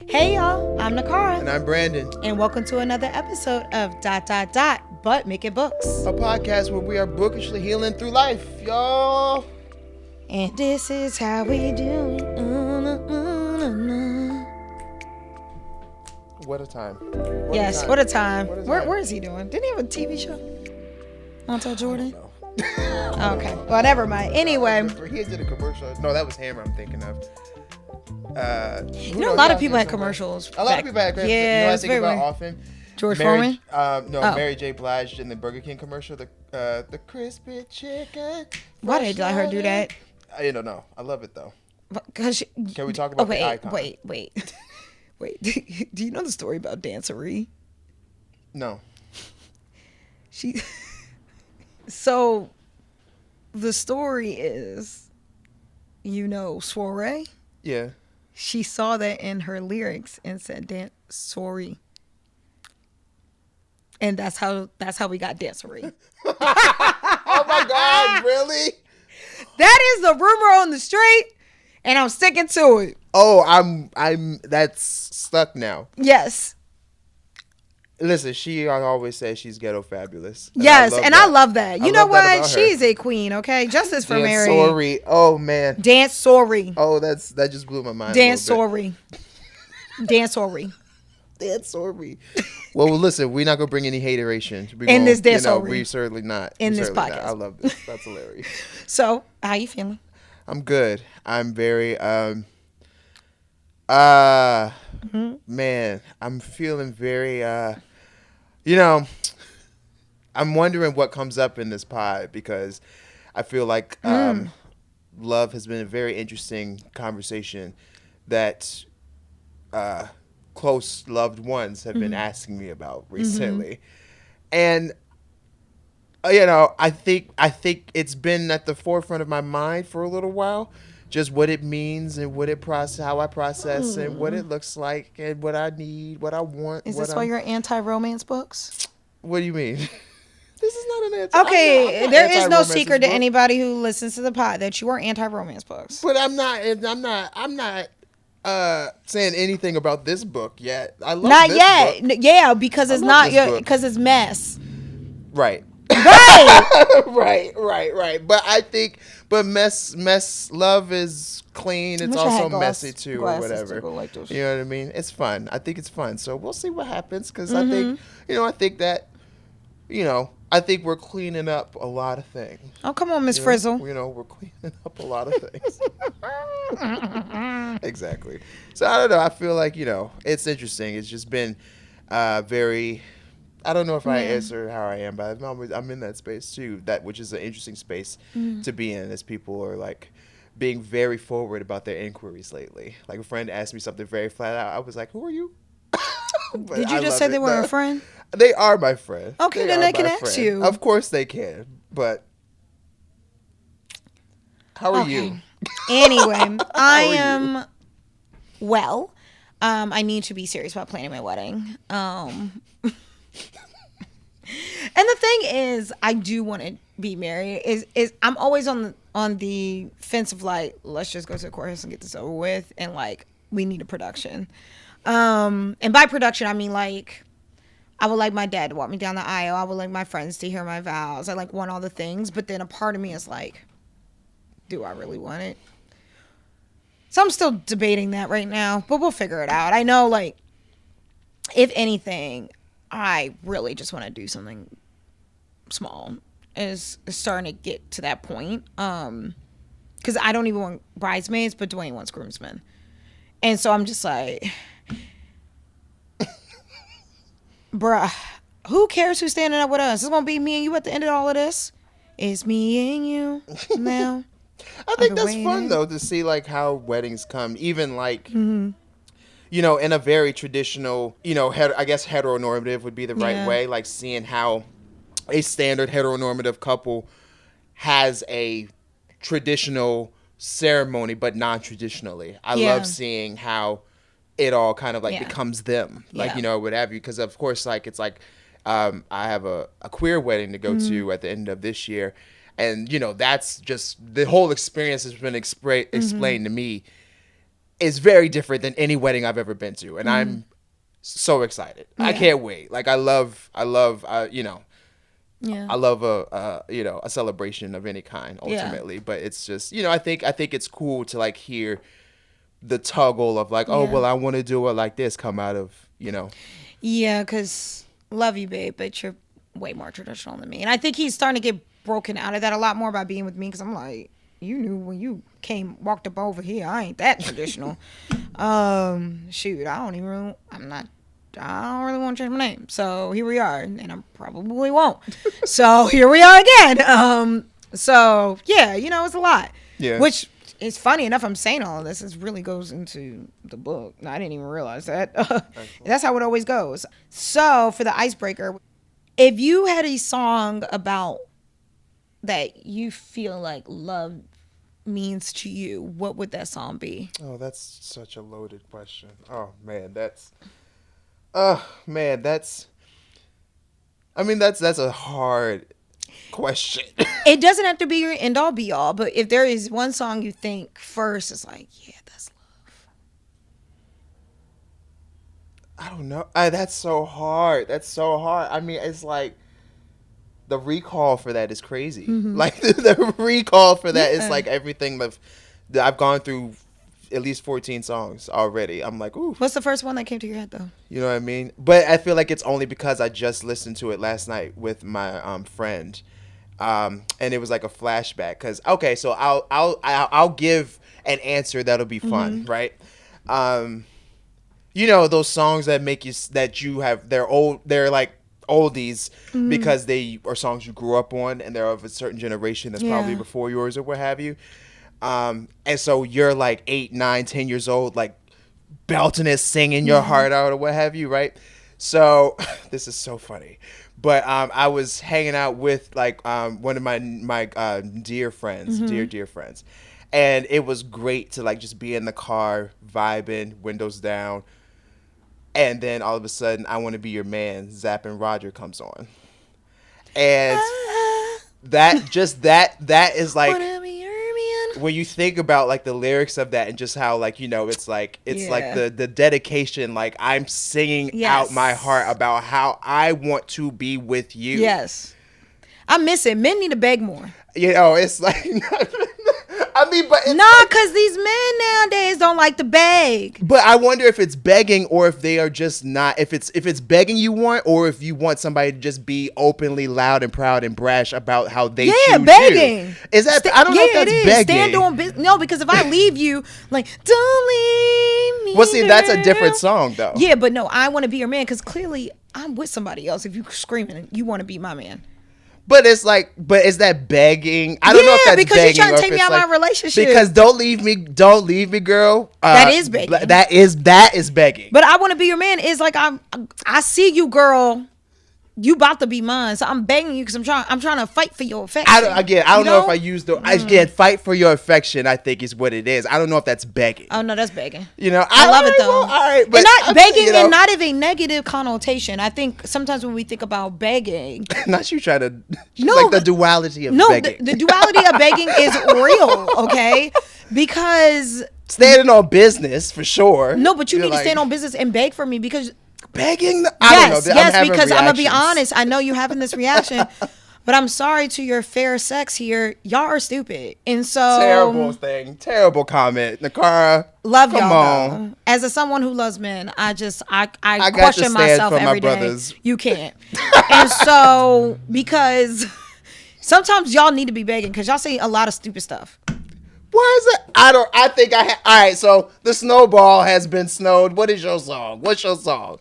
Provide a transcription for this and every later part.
Hey y'all, I'm Niccara. And I'm Brandon. And welcome to another episode of ... But Making Books. A podcast where we are bookishly healing through life, y'all. And this is how we do it. What a time. What a time. Where is he doing? Didn't he have a TV show? Montel Jordan? Okay. Well, never mind. Anyway. He did a commercial. No, that was Hammer I'm thinking of. A lot of people had commercials. A lot of people had commercials. Yeah, you know what I think about often? George Foreman? Mary J. Blige in the Burger King commercial, the crispy chicken. Why did I let her do that? I don't know. I love it though. Can we talk about the icon? Wait. Do you know the story about Dancery? No. So the story is, soiree? Yeah. She saw that in her lyrics and said, "Dance sorry," and that's how we got Dancery. Oh my God! Really? That is the rumor on the street, and I'm sticking to it. Oh, I'm. That's stuck now. Yes. Listen, she always says she's ghetto fabulous. Yes, I love that. You know what? She's a queen, okay? Justice for Mary. Sorry. Oh, man. Dance sorry. Oh, that just blew my mind. Dance sorry. Dance sorry. Dance sorry. Well, listen, we're not going to bring any hateration. In this dance sorry. We certainly not. In this podcast. Not. I love this. That's hilarious. So, how you feeling? I'm good. I'm very, man, I'm feeling very, I'm wondering what comes up in this pod because I feel like love has been a very interesting conversation that close loved ones have been asking me about recently. And I think it's been at the forefront of my mind for a little while, just what it means and how I process and what it looks like and what I need, what I want. Is this why you're anti-romance books? What do you mean? This is not an anti. Okay, there is no secret to anybody who listens to the pod that you are anti-romance books. But I'm not saying anything about this book yet. I love not this yet. book. Yeah, because it's not because it's mess. Right. Right. right. But I think, mess. Love is clean. It's also messy too, or whatever. Like you know what I mean? It's fun. I think it's fun. So we'll see what happens because I think, I think we're cleaning up a lot of things. Oh, come on, Miss Frizzle. We're cleaning up a lot of things. Exactly. So I don't know. I feel like, it's interesting. It's just been very. I don't know if I answer how I am, but I'm in that space too. Which is an interesting space to be in, as people are like being very forward about their inquiries lately. Like a friend asked me something very flat out. I was like, "Who are you?" Did you just say they were a friend? They are my friend. Okay, then they can ask you. Of course they can, but how are you? Anyway, I am well. I need to be serious about planning my wedding. And the thing is, I do want to be married. Is I'm always on the fence of like, let's just go to the courthouse and get this over with, and like we need a production. And by production, I mean like I would like my dad to walk me down the aisle. I would like my friends to hear my vows. I like want all the things, but then a part of me is like, do I really want it? So I'm still debating that right now, but we'll figure it out. I know, like, if anything, I really just want to do something small. Is starting to get to that point. Because I don't even want bridesmaids, but Dwayne wants groomsmen. And so I'm just like, bruh, who cares who's standing up with us? It's going to be me and you at the end of all of this. It's me and you now. I think that's fun, though, to see, like, how weddings come. Even, like, in a very traditional, I guess heteronormative would be the right way. Like, seeing how a standard heteronormative couple has a traditional ceremony, but non-traditionally. I love seeing how it all kind of, like, becomes them. Like, what have you. Because, of course, like, it's like I have a queer wedding to go to at the end of this year. And, that's just the whole experience has been explained to me is very different than any wedding I've ever been to, and I'm so excited. Yeah. I can't wait. Like I love, you know. Yeah. I love a celebration of any kind ultimately, but it's just, you know, I think it's cool to like hear the toggle of like, oh, well, I want to do it like this come out of, you know. Yeah, because love you, babe, but you're way more traditional than me. And I think he's starting to get broken out of that a lot more by being with me, because I'm like, you knew when you walked up over here, I ain't that traditional. Shoot, I don't really want to change my name. So here we are, and I probably won't. So here we are again. So yeah, you know, it's a lot. Yeah. Which is funny enough. I'm saying all of this. It really goes into the book. I didn't even realize that. That's how it always goes. So for the icebreaker, if you had a song about that you feel like love means to you, what would that song be? Oh, that's such a loaded question. Oh man, that's a hard question. It doesn't have to be your end all be all, but if there is one song you think first, it's like, yeah, that's love. I don't know. That's so hard. I mean, it's like the recall for that is crazy. Mm-hmm. Like the recall for that is like everything that I've gone through. At least 14 songs already. I'm like, ooh. What's the first one that came to your head, though? You know what I mean? But I feel like it's only because I just listened to it last night with my friend, and it was like a flashback. Cause okay, so I'll give an answer that'll be fun, right? You know those songs that make you they're like oldies because they are songs you grew up on and they're of a certain generation that's probably before yours or what have you. And so you're like 8, 9, 10 years old, like belting it, singing your heart out or what have you, right? So this is so funny. But I was hanging out with like one of my dear friends, dear friends. And it was great to like just be in the car, vibing, windows down. And then all of a sudden, I Want to Be Your Man, Zapp and Roger comes on. And that is like, when you think about like the lyrics of that and just how like, you know, it's like the dedication, like I'm singing out my heart about how I want to be with you. Yes. I miss it. Men need to beg more. You know, it's like I mean, but because these men nowadays don't like to beg. But I wonder if it's begging or if they are just not. If it's begging you want, or if you want somebody to just be openly loud and proud and brash about how they choose begging. You. Is that? I don't know if that's begging. Stand on business. No, because if I leave you, like, don't leave me. Well, see, that's a different song, though. Yeah, but no, I want to be your man because clearly I'm with somebody else. If you screaming, you want to be my man. But it's like, is that begging? I don't know if that's begging. Yeah, because you're trying to take me out of my relationship. Because don't leave me, girl. That is begging. That is begging. But I Want to Be Your Man is like, I see you, girl. You about to be mine, so I'm begging you because I'm trying to fight for your affection. I don't know if I use fight for your affection. I think is what it is. I don't know if that's begging. Oh no, that's begging. You know, I love it though. Well, all right, but not begging, you know, and not of a negative connotation. I think sometimes when we think about begging, not you trying to like the duality of begging. The duality of begging is real, okay? Because standing on business for sure. No, but you need to stand on business and beg for me because. Begging? I don't know. Yes, because I'm going to be honest. I know you're having this reaction, but I'm sorry to your fair sex here. Y'all are stupid. And so. Terrible comment. Niccara. Love y'all. Though. As someone who loves men, I question myself every day. You can't. And so, because sometimes y'all need to be begging because y'all say a lot of stupid stuff. Why is it? All right, so the snowball has been snowed. What is your song? What's your song?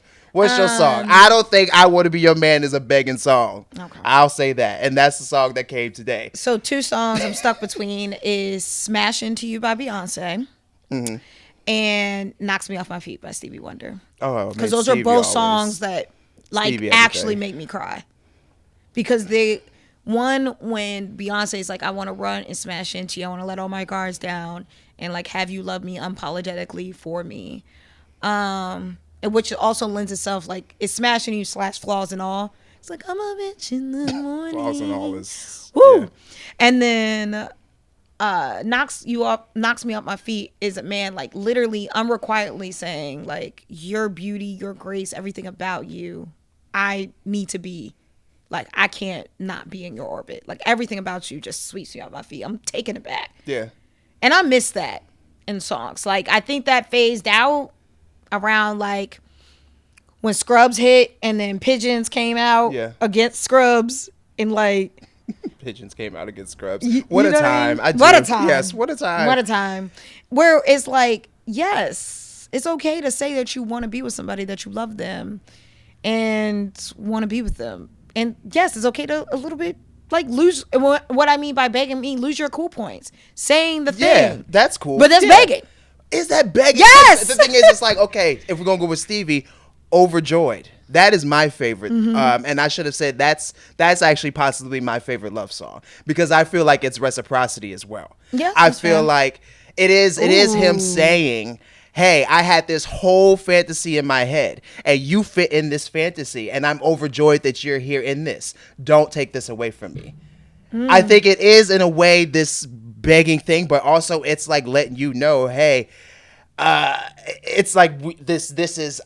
I don't think I Want to Be Your Man is a begging song. Okay. I'll say that. And that's the song that came today. So 2 songs I'm stuck between is Smash Into You by Beyonce and Knocks Me Off My Feet by Stevie Wonder. Oh, because those are both songs that like Stevie actually make me cry. Because when Beyonce is like, I want to run and smash into you, I want to let all my guards down and like have you love me unapologetically for me. Which also lends itself, like, it's smashing you / flaws and all. It's like, I'm a bitch in the morning. Flaws and all is... Woo! Yeah. And then knocks me off my feet is a man like literally unrequiredly saying like your beauty, your grace, everything about you, I need to be like, I can't not be in your orbit. Like everything about you just sweeps me off my feet. I'm taken aback. Yeah. And I miss that in songs. Like I think that phased out around like when Scrubs hit and then Pigeons came out against Scrubs and like Pigeons came out against Scrubs. What a time. I do. What a time. Yes, what a time. What a time. Where it's like, yes, it's okay to say that you want to be with somebody, that you love them and want to be with them. And yes, it's okay to a little bit like lose what I mean by begging, lose your cool points. Saying the thing. Yeah, that's cool. But that's begging. Is that begging? Yes. The thing is, it's like, okay, if we're going to go with Stevie, Overjoyed. That is my favorite. And I should have said that's actually possibly my favorite love song because I feel like it's reciprocity as well. Yeah. I feel like it is him saying, hey, I had this whole fantasy in my head and you fit in this fantasy and I'm overjoyed that you're here in this. Don't take this away from me. I think it is in a way this begging thing, but also it's like letting you know, hey, it's like this is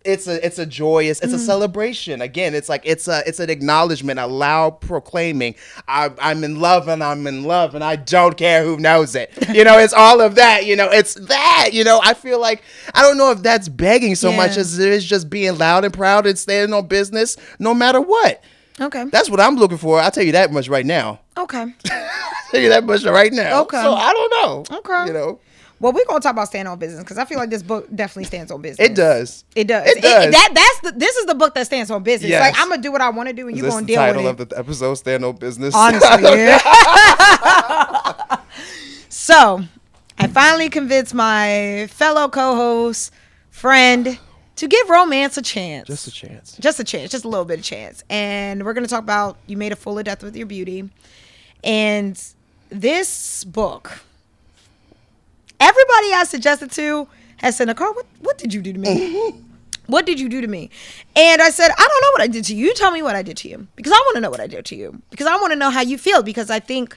it's a joyous, it's a celebration. Again, it's like it's an acknowledgement, a loud proclaiming, I'm in love and I don't care who knows it. It's all of that. It's that. I feel like I don't know if that's begging so much as it is just being loud and proud and standing on business no matter what. Okay. That's what I'm looking for. I'll tell you that much right now. Okay. I'll tell you that much right now. Okay. So I don't know. Okay. Well, we're gonna talk about stand on business because I feel like this book definitely stands on business. It does. It does. This is the book that stands on business. Yes. Like I'm gonna do what I want to do, and you're gonna deal with it. Title of the episode, Stand on Business. Honestly, yeah. So, I finally convinced my fellow co-host, friend, to give romance a chance. Just a chance. Just a chance. Just a little bit of chance. And we're gonna talk about You Made a Fool of Death with Your Beauty, and this book. Everybody I suggested to has said, Nicole, what did you do to me? What did you do to me? And I said, I don't know what I did to you. You tell me what I did to you. Because I want to know what I did to you. Because I want to know how you feel. Because I think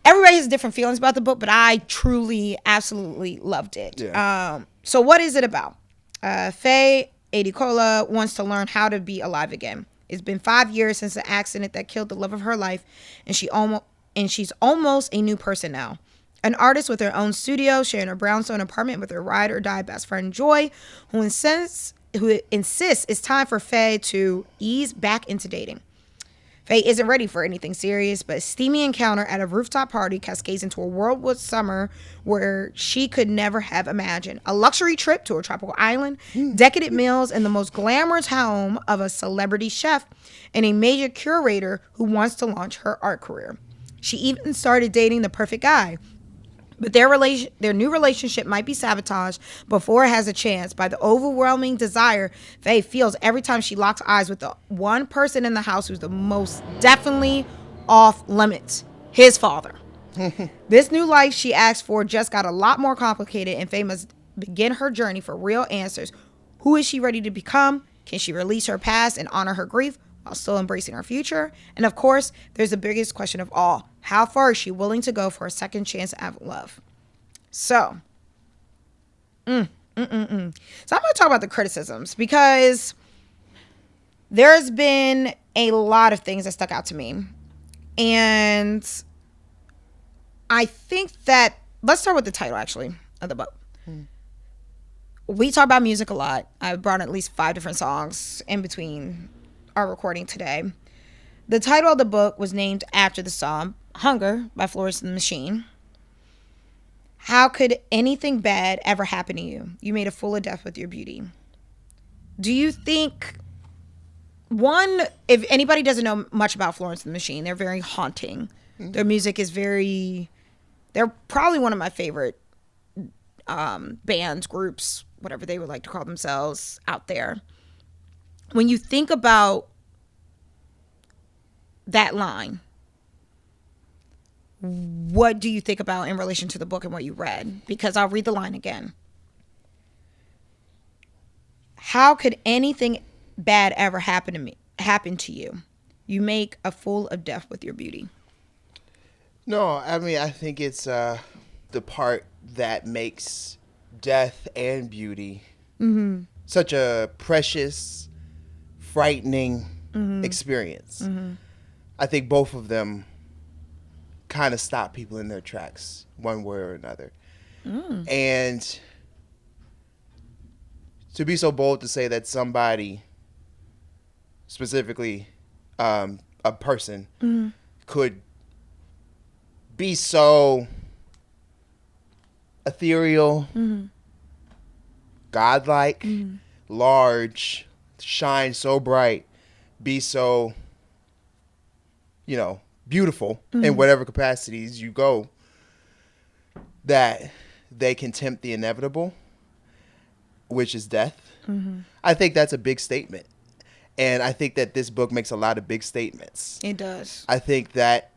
everybody has different feelings about the book. But I truly, absolutely loved it. Yeah. So what is it about? Faye Adikola wants to learn how to be alive again. It's been 5 years since the accident that killed the love of her life. And she's almost a new person now. An artist with her own studio, sharing her brownstone apartment with her ride or die best friend Joy, who insists it's time for Faye to ease back into dating. Faye isn't ready for anything serious, but a steamy encounter at a rooftop party cascades into a whirlwind summer where she could never have imagined. A luxury trip to a tropical island, decadent meals, and the most glamorous home of a celebrity chef and a major curator who wants to launch her art career. She even started dating the perfect guy. But their new relationship might be sabotaged before it has a chance by the overwhelming desire Faye feels every time she locks eyes with the one person in the house who's the most definitely off limits, his father. This new life she asked for just got a lot more complicated, and Faye must begin her journey for real answers. Who is she ready to become? Can she release her past and honor her grief while still embracing her future? And of course, there's the biggest question of all. How far is she willing to go for a second chance at love? So, So I'm going to talk about the criticisms because there's been a lot of things that stuck out to me. And I think that, let's start with the title actually of the book. We talk about music a lot. I brought at least 5 different songs in between our recording today. The title of the book was named after the song Hunger by Florence and the Machine. How could anything bad ever happen to you? You made a fool of death with your beauty. Do you think, one, if anybody doesn't know much about Florence and the Machine, they're very haunting. Their music is they're probably one of my favorite bands, groups, whatever they would like to call themselves out there. When you think about that line, what do you think about in relation to the book and what you read? Because I'll read the line again. How could anything bad ever happen to you? You make a fool of death with your beauty. No, I mean, I think it's the part that makes death and beauty such a precious, frightening experience. I think both of them kind of stop people in their tracks one way or another. And to be so bold to say that somebody, specifically a person, could be so ethereal, godlike, large, shine so bright, be so, beautiful in whatever capacities you go, that they can tempt the inevitable, which is death. I think that's a big statement. And I think that this book makes a lot of big statements. It does. I think that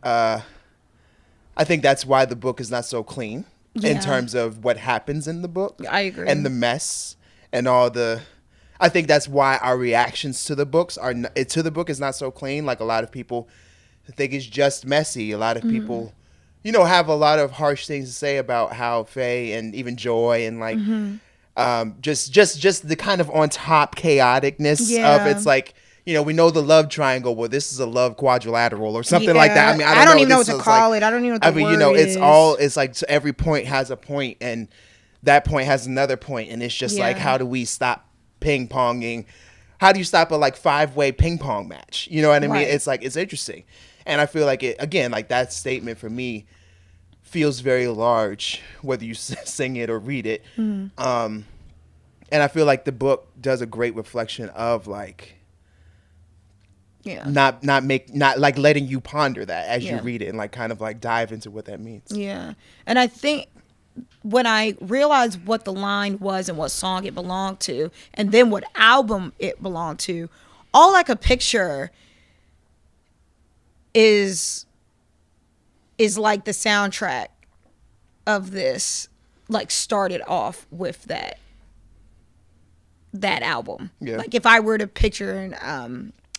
I think that's why the book is not so clean in terms of what happens in the book. I agree. And the mess and all the. I think that's why our reactions to the books is not so clean. Like, a lot of people think it's just messy. A lot of people, have a lot of harsh things to say about how Faye and even Joy and like just the kind of on top chaoticness of it's like. We know the love triangle. Well, this is a love quadrilateral or something like that. I mean, I don't even know what to call it. I don't even know what the word is. It's like, so every point has a point, and that point has another point, and it's just like, how do we stop ping ponging? How do you stop a like 5-way ping pong match? You know what I mean? It's like, it's interesting, and I feel like it again, like that statement for me feels very large, whether you sing it or read it. And I feel like the book does a great reflection of like. Not like letting you ponder that as you read it and like kind of like dive into what that means. Yeah. And I think when I realized what the line was and what song it belonged to, and then what album it belonged to, all I could picture is like the soundtrack of this, like, started off with that album. Yeah. Like, if I were to picture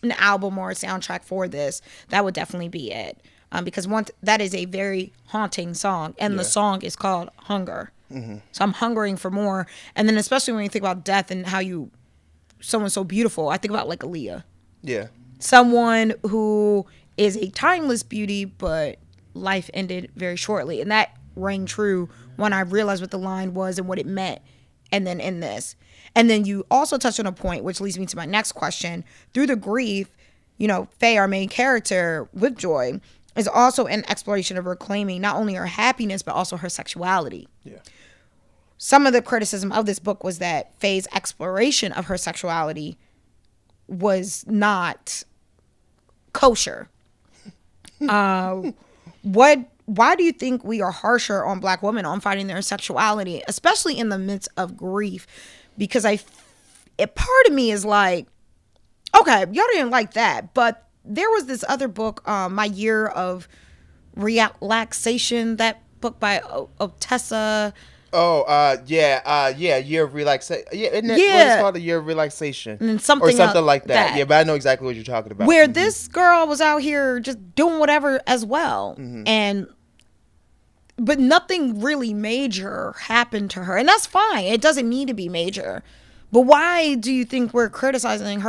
an album or a soundtrack for this, that would definitely be it, because that is a very haunting song, and the song is called Hunger. So I'm hungering for more. And then especially when you think about death and how someone so beautiful, I think about like Aaliyah, someone who is a timeless beauty, but life ended very shortly, and that rang true when I realized what the line was and what it meant. And then in this. And then you also touched on a point, which leads me to my next question. Through the grief, Faye, our main character with Joy, is also an exploration of reclaiming not only her happiness, but also her sexuality. Yeah. Some of the criticism of this book was that Faye's exploration of her sexuality was not kosher. Why do you think we are harsher on Black women on finding their sexuality, especially in the midst of grief? Because part of me is like, okay, y'all didn't like that, but there was this other book, My Year of Relaxation, that book by Otessa. Year of Relaxation. Yeah, isn't it? Yeah. What is called? A Year of Relaxation. And something like that. Yeah, but I know exactly what you're talking about. Where this girl was out here just doing whatever as well. But nothing really major happened to her. And that's fine. It doesn't need to be major. But why do you think we're criticizing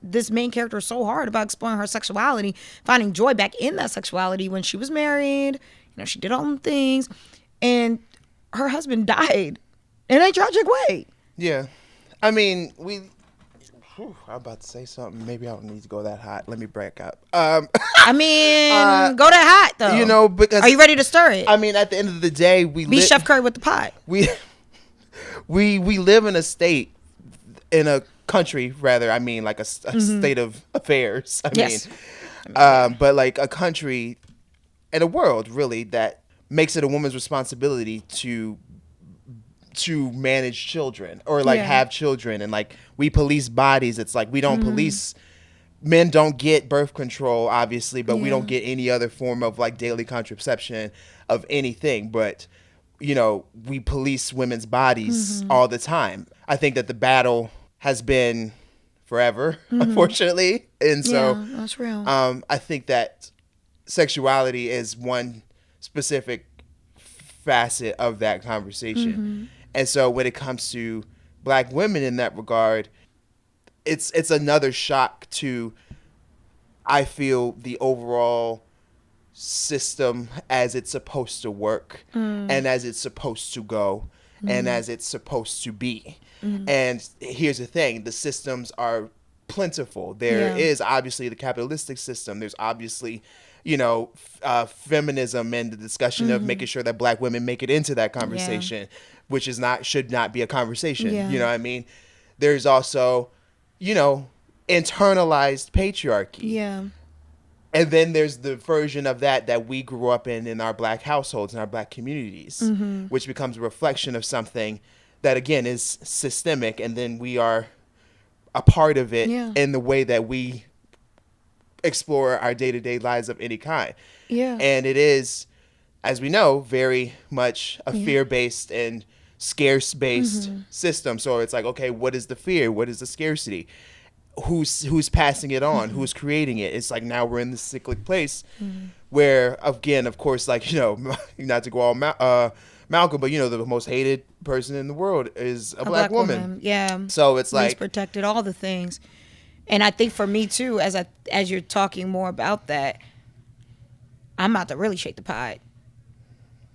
this main character, so hard about exploring her sexuality, finding joy back in that sexuality when she was married? She did all the things. And her husband died in a tragic way. Yeah. I mean, I'm about to say something. Maybe I don't need to go that hot. Let me break up. Go that hot, though. Because... Are you ready to stir it? I mean, at the end of the day, Be Chef Curry with the pot. We live in a country, rather. I mean, like a state of affairs. But like a country and a world, really, that makes it a woman's responsibility to manage children or like have children, and like we police bodies. It's like we don't police. Men don't get birth control, obviously, but we don't get any other form of like daily contraception of anything. But we police women's bodies all the time. I think that the battle has been forever, unfortunately, and so that's real. I think that sexuality is one specific facet of that conversation. And so when it comes to Black women in that regard, it's another shock to, I feel, the overall system as it's supposed to work and as it's supposed to go and as it's supposed to be. And here's the thing, the systems are plentiful. There is obviously the capitalistic system. There's obviously, feminism and the discussion of making sure that Black women make it into that conversation, which should not be a conversation. You know what I mean? There's also, internalized patriarchy. Yeah. And then there's the version of that we grew up in our Black households, in our Black communities, which becomes a reflection of something that, again, is systemic. And then we are a part of it in the way that we explore our day-to-day lives of any kind. Yeah. And it is, as we know, very much a fear-based and scarce-based system. So it's like, okay, what is the fear? What is the scarcity? Who's passing it on? Who's creating it? It's like now we're in this cyclic place where, again, of course, like, not to go all Malcolm, but the most hated person in the world is a black woman. Yeah. So it's like least protected, all the things. And I think for me too, as you're talking more about that, I'm about to really shake the pot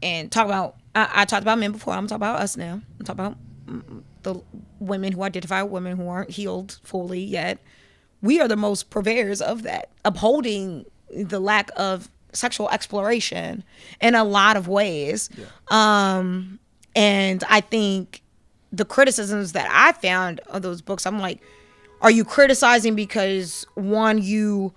and talk about. I talked about men before. I'm talking about us now. I'm talking about the women who identify with women who aren't healed fully yet. We are the most purveyors of that, upholding the lack of sexual exploration in a lot of ways. Yeah. And I think the criticisms that I found of those books, I'm like, are you criticizing because, one, you're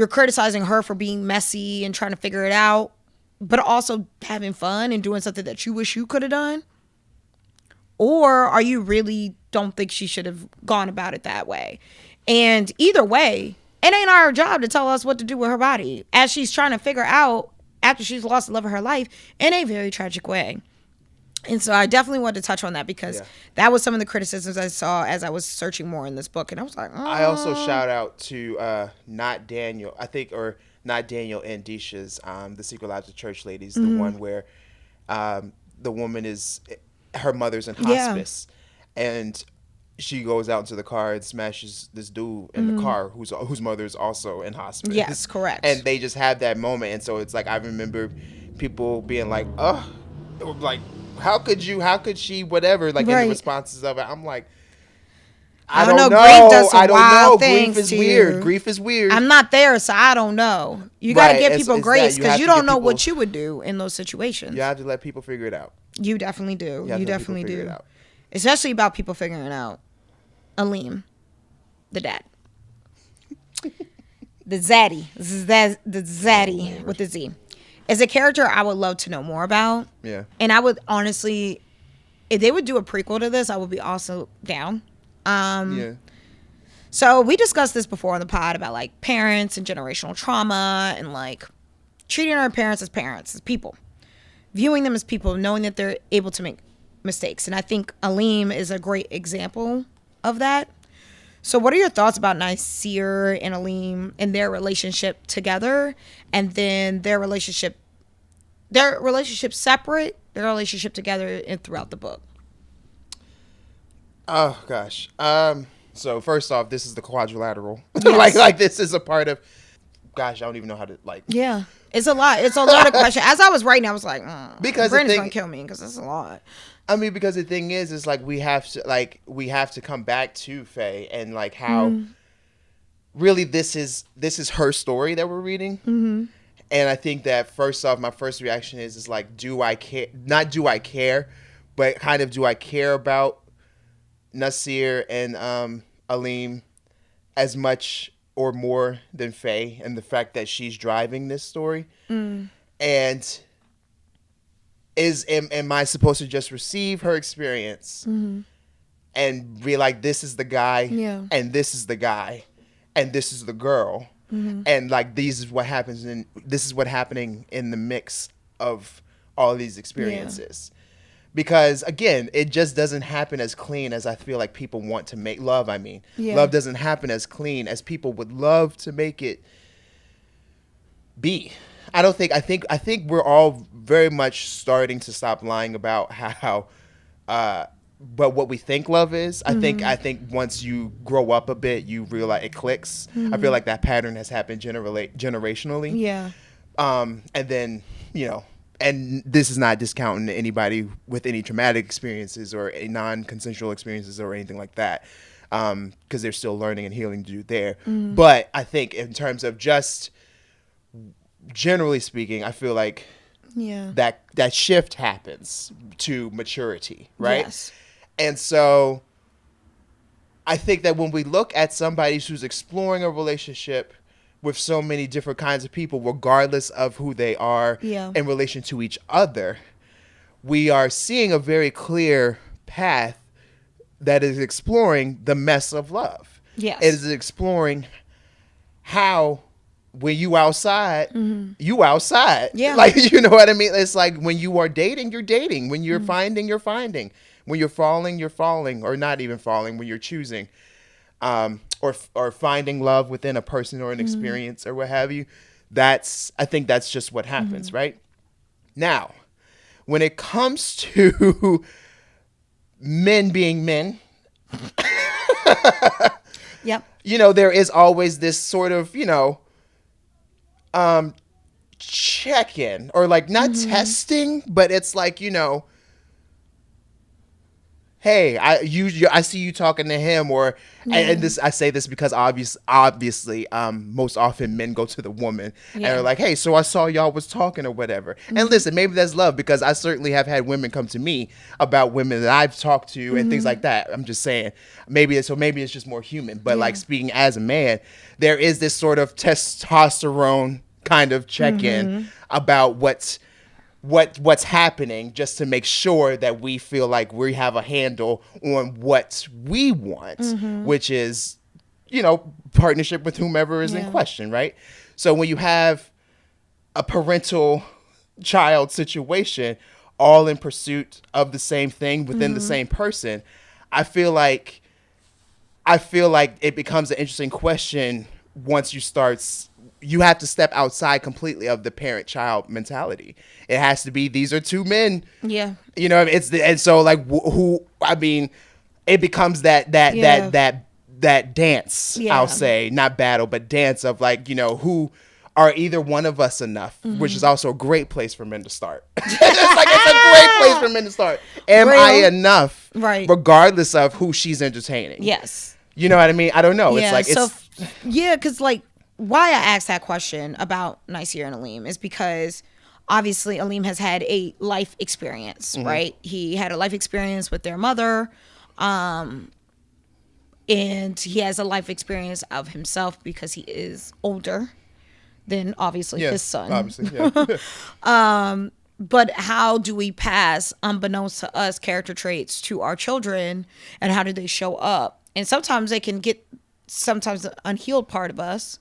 criticizing her for being messy and trying to figure it out, but also having fun and doing something that you wish you could have done? Or are you really don't think she should have gone about it that way? And either way, it ain't our job to tell us what to do with her body as she's trying to figure out after she's lost the love of her life in a very tragic way. And so I definitely wanted to touch on that because that was some of the criticisms I saw as I was searching more in this book. And I was like, oh. I also shout out to Not Daniel and Disha's, the Secret Lives of Church Ladies, the one where the woman her mother's in hospice, and she goes out into the car and smashes this dude in the car whose mother is also in hospice. Yes, correct. And they just have that moment, and so it's like I remember people being like, "Oh, like how could she, whatever." Like in the responses of it, I'm like, I don't know. Grief does some I don't wild know. Things Grief is to weird. you. Grief is weird. I'm not there, so I don't know. You got to give people grace because you don't know people, what you would do in those situations. You have to let people figure it out. You definitely do. You definitely do. Especially about people figuring it out. Aleem, the dad. The Zaddy. The Zaddy with the Z. Is a character I would love to know more about. Yeah. And I would honestly, if they would do a prequel to this, I would be also down. Yeah. So we discussed this before on the pod about like parents and generational trauma and like treating our parents as people, viewing them as people, knowing that they're able to make mistakes. And I think Aleem is a great example of that. So what are your thoughts about Nasir and Aleem and their relationship together, and then their relationship separate, their relationship together, and throughout the book? Oh gosh. So first off, this is the quadrilateral. Yes. like this is a part of. Gosh, I don't even know how to like. Yeah, it's a lot. It's a lot of questions. As I was writing, I was like, because Brandon's gonna kill me because it's a lot. I mean, because the thing is like we have to come back to Faye and like how really this is her story that we're reading. Mm-hmm. And I think that first off, my first reaction is like, do I care? Not do I care, but kind of do I care about Nasir and Aleem as much or more than Faye, and the fact that she's driving this story? And am I supposed to just receive her experience and be like, this is the guy, and this is the guy, and this is the girl, and like this is what happens, and this is what happening in the mix of all these experiences? Because again, it just doesn't happen as clean as I feel like people want to make love. I mean, love doesn't happen as clean as people would love to make it be. I think we're all very much starting to stop lying about how but what we think love is. I think once you grow up a bit, you realize it clicks. I feel like that pattern has happened generationally. Yeah. And then, and this is not discounting anybody with any traumatic experiences or non-consensual experiences or anything like that, because they're still learning and healing to do there. But I think in terms of just generally speaking, I feel like that shift happens to maturity, right? Yes. And so I think that when we look at somebody who's exploring a relationship with so many different kinds of people, regardless of who they are in relation to each other, we are seeing a very clear path that is exploring the mess of love. Yes. It is exploring how when you outside, you outside. Yeah. Like, you know what I mean? It's like when you are dating, you're dating. When you're finding, you're finding. When you're falling, or not even falling, when you're choosing, or finding love within a person or an experience or what have you. I think that's just what happens, right? Now, when it comes to men being men, Yep. There is always this sort of, check-in, or like not testing, but it's like, hey, I see you talking to him, or and this, I say this because obviously most often men go to the woman and are like, hey, so I saw y'all was talking or whatever. And listen, maybe that's love, because I certainly have had women come to me about women that I've talked to and things like that. I'm just saying, maybe it's just more human. But like, speaking as a man, there is this sort of testosterone kind of check-in about what's happening, just to make sure that we feel like we have a handle on what we want, which is, partnership with whomever is in question, right? So when you have a parental child situation, all in pursuit of the same thing within the same person, I feel like it becomes an interesting question once you have to step outside completely of the parent-child mentality. It has to be, these are two men. Yeah. And so like it becomes that dance, I'll say, not battle, but dance of like, who are either one of us enough, which is also a great place for men to start. It's a great place for men to start. Am I enough? Right. Regardless of who she's entertaining. Yes. You know what I mean? I don't know. Yeah, because like, why I asked that question about Niccara and Aleem is because obviously Aleem has had a life experience, right? He had a life experience with their mother, and he has a life experience of himself because he is older than obviously his son. Obviously, yeah. But how do we pass, unbeknownst to us, character traits to our children, and how do they show up? And sometimes they can get the unhealed part of us,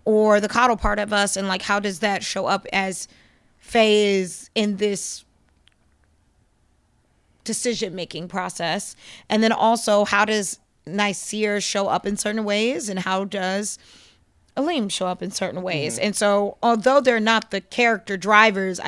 or the coddle part of us, and like, how does that show up as Faye is in this decision-making process? And then also, how does Niccara show up in certain ways, and how does Aleem show up in certain ways? And so, although they're not the character drivers,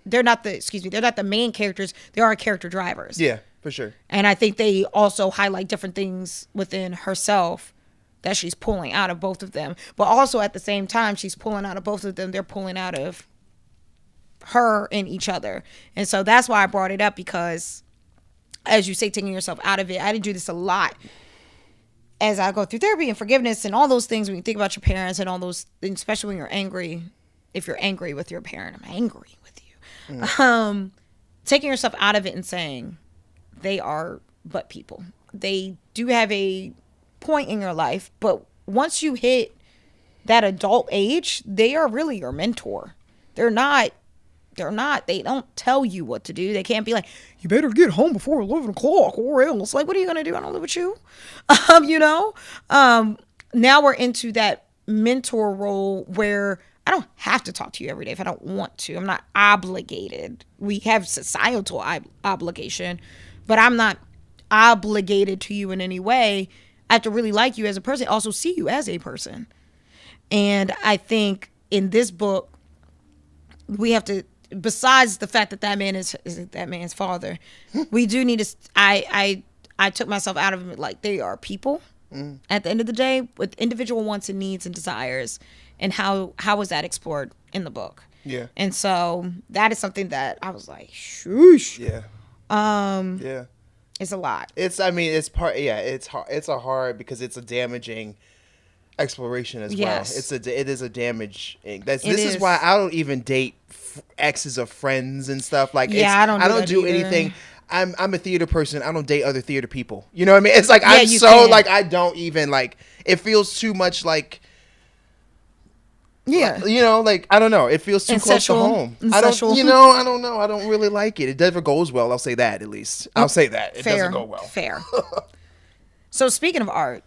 they're not the main characters, they are character drivers. Yeah, for sure. And I think they also highlight different things within herself that she's pulling out of both of them. But also at the same time, she's pulling out of both of them, they're pulling out of her and each other. And so that's why I brought it up, because as you say, taking yourself out of it, I did do this a lot as I go through therapy and forgiveness and all those things. When you think about your parents and all those things, especially when you're angry, if you're angry with your parent, I'm angry with you. Taking yourself out of it and saying they are but people. They do have a point in your life, but once you hit that adult age, they are really your mentor. They don't tell you what to do. They can't be like, you better get home before 11 o'clock or else. Like, what are you going to do? I don't live with you. Now we're into that mentor role where I don't have to talk to you every day if I don't want to. I'm not obligated. We have societal obligation, but I'm not obligated to you in any way. I have to really like you as a person, also see you as a person. And I think in this book, we have to, besides the fact that man is that man's father, we do need to, I took myself out of it, like, they are people at the end of the day with individual wants and needs and desires, and how was that explored in the book? Yeah. And so that is something that I was like, shoosh. Yeah. Yeah. It's a lot. It's hard. It's a hard, because it's a damaging exploration as well. It is a damaging. This is why I don't even date exes of friends and stuff. Like, I don't do anything. I'm a theater person. I don't date other theater people. You know what I mean? It's like, I'm so like, I don't even, like, it feels too much like, you know, like, I don't know. It feels too close to home. I don't know. I don't really like it. It never goes well. I'll say that, at least. I'll say that. It doesn't go well. Fair. So speaking of art,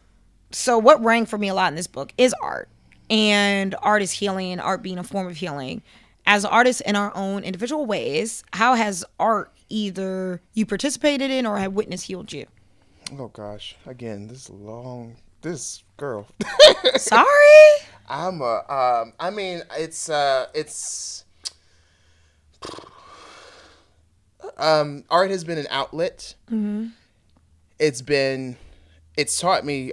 so what rang for me a lot in this book is art. And art is healing, and art being a form of healing. As artists in our own individual ways, how has art either you participated in or have witnessed healed you? Oh, gosh. Again, this girl. Sorry? I mean, it's art has been an outlet. Mm-hmm. It's taught me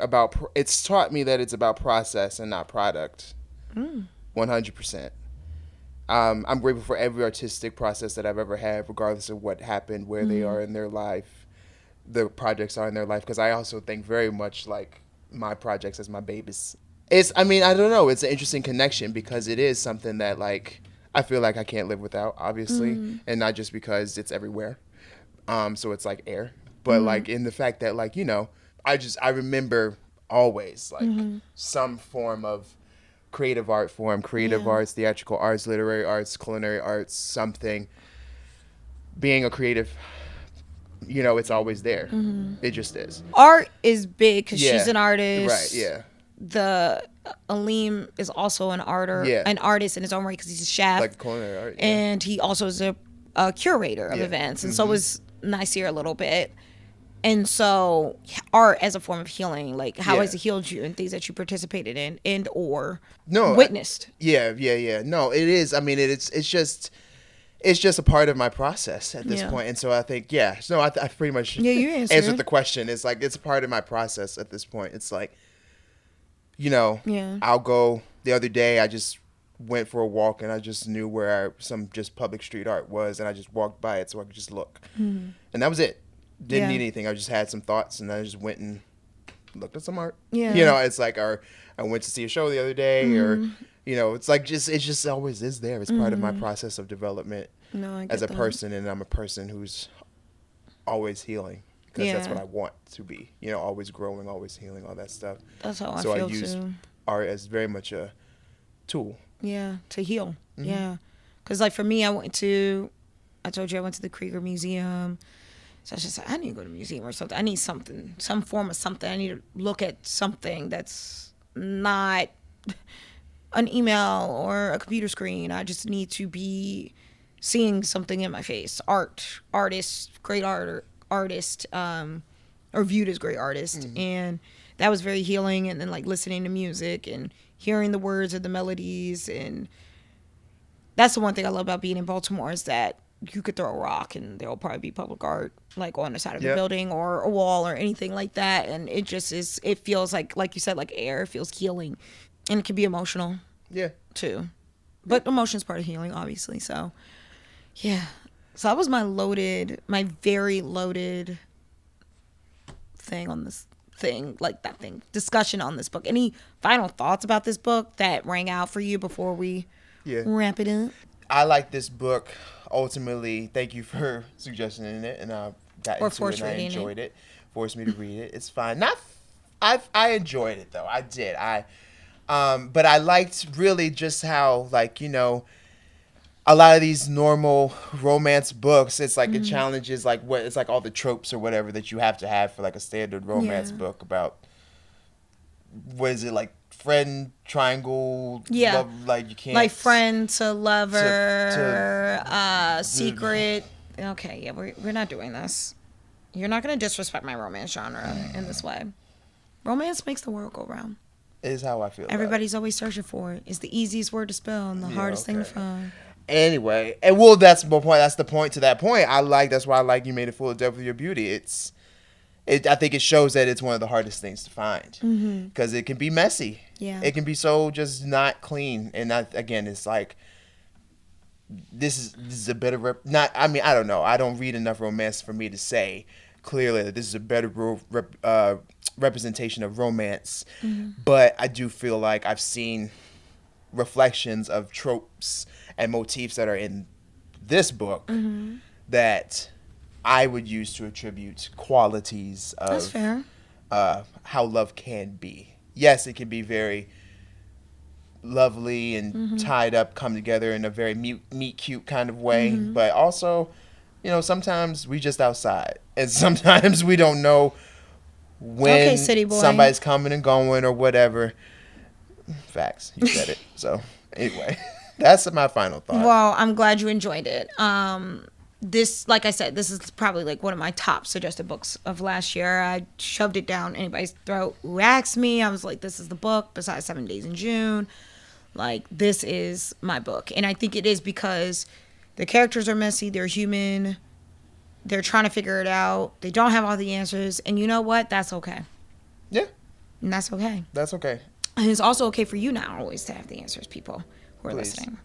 that it's about process and not product. 100%. I'm grateful for every artistic process that I've ever had, regardless of what happened, where they are in their life, the projects are in their life, because I also think very much like my projects as my babies. I don't know. It's an interesting connection, because it is something that, like, I feel like I can't live without, obviously, and not just because it's everywhere. So it's like air, but like in the fact that, like, you know, I remember always like some form of creative art form, creative arts, theatrical arts, literary arts, culinary arts, something. Being a creative, you know, it's always there. It just is. Art is big because she's an artist. Right, yeah. Aleem is also an artist in his own right, because he's a chef. Like culinary art. Yeah. And he also is a curator of events. And so is Niccara a little bit. And so art as a form of healing, like, how has it healed you in things that you participated in and or witnessed? Yeah. No, it is. I mean, it's just a part of my process at this point. And so I think, so I pretty much you answered the question. It's like, it's a part of my process at this point. It's like, you know, I'll go, the other day I just went for a walk and I just knew where some just public street art was, and I just walked by it so I could just look. And that was it. Didn't need anything. I just had some thoughts, and I just went and looked at some art. Yeah. You know, it's like, or I went to see a show the other day, or, you know, it's like, it just always is there. It's part of my process of development as a person, and I'm a person who's always healing, because that's what I want to be. You know, always growing, always healing, all that stuff. That's how I feel, too. So I use art as very much a tool. Yeah, to heal. Yeah. Because, like, for me, I told you I went to the Krieger Museum. So I was just like, I need to go to a museum or something. I need something, some form of something. I need to look at something that's not an email or a computer screen. I just need to be seeing something in my face. Great artist, or viewed as great artist. And that was very healing. And then, like, listening to music and hearing the words of the melodies. And that's the one thing I love about being in Baltimore, is that you could throw a rock and there'll probably be public art, like, on the side of the building or a wall or anything like that. And it just is, it feels like you said, like air. It feels healing. And it can be emotional. Yeah. Too. But emotion's part of healing, obviously. So, yeah. So that was my very loaded thing on this thing, discussion on this book. Any final thoughts about this book that rang out for you before we wrap it up? I like this book. Ultimately, thank you for suggesting it, and I got into it and I enjoyed it. Forced me to read it. It's fine. I enjoyed it though. I did. But I liked really just how, like, you know, a lot of these normal romance books, it's like it challenges like what it's like all the tropes or whatever that you have to have for like a standard romance book about, what is it, like friend triangle, love, like you can't, like friend to lover, secret. Okay, yeah, we're not doing this. You're not gonna disrespect my romance genre in this way. Romance makes the world go round. Is how I feel. Everybody's always searching for it. It's the easiest word to spell and the hardest thing to find. Anyway, and well, that's the point. That's the point. To that point, that's why I like You Made a Fool of Depth of Your Beauty. I think it shows that it's one of the hardest things to find because it can be messy. Yeah, it can be so just not clean, and again, it's like this is a better I mean, I don't know. I don't read enough romance for me to say clearly that this is a better representation of romance, but I do feel like I've seen reflections of tropes and motifs that are in this book that I would use to attribute qualities of that's fair. How love can be. Yes, it can be very lovely and tied up, come together in a very meet cute kind of way, but also, sometimes we just outside, and sometimes we don't know when somebody's coming and going or whatever. Facts. You said it. So anyway, that's my final thought. Well, I'm glad you enjoyed it. This, like I said, this is probably like one of my top suggested books of last year. I shoved it down anybody's throat who asked me. I was like, this is the book besides 7 Days in June. Like, this is my book. And I think it is because the characters are messy. They're human. They're trying to figure it out. They don't have all the answers. And you know what? That's okay. Yeah. And that's okay. That's okay. And it's also okay for you not always to have the answers, people who are listening.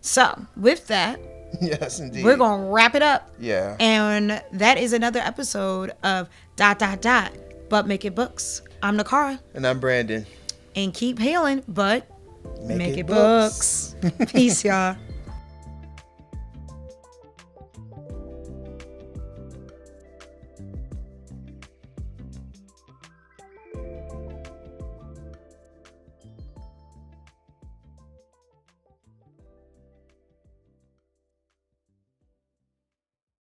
So, with that, yes, indeed, we're going to wrap it up. Yeah. And that is another episode of ... But Make It Books. I'm Niccara. And I'm Brandon. And keep hailing, but make it books. Peace, y'all.